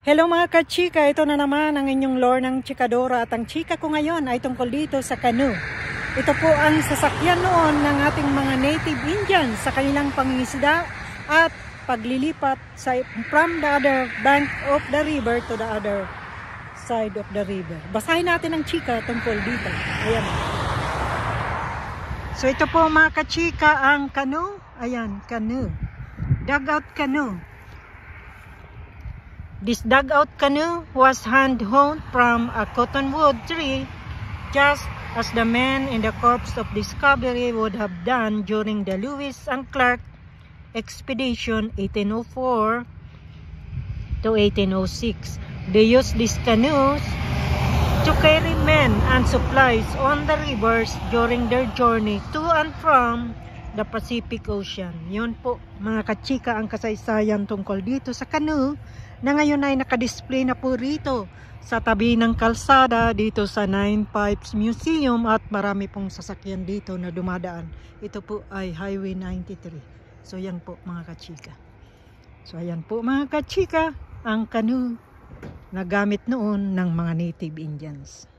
Hello mga kachika, ito na naman ang inyong lore ng Chikadora at ang chika ko ngayon ay tungkol dito sa canoe. Ito po ang sasakyan noon ng ating mga native Indians sa kanilang pangingisda at paglilipat from the other bank of the river to the other side of the river. Basahin natin ang chika tungkol dito. Ayan. So ito po mga kachika ang canoe. Ayan, canoe. Dugout canoe. This dugout canoe was hand-hewn from a cottonwood tree, just as the men in the Corps of Discovery would have done during the Lewis and Clark expedition 1804 to 1806. They used these canoes to carry men and supplies on the rivers during their journey to and from the Pacific Ocean. Yun po mga kachika ang kasaysayan tungkol dito sa canoe na ngayon ay nakadisplay na po rito sa tabi ng kalsada dito sa Nine Pipes Museum at marami pong sasakyan dito na dumadaan. Ito po ay Highway 93. So yan po mga kachika. So ayan po mga kachika ang canoe na gamit noon ng mga native Indians.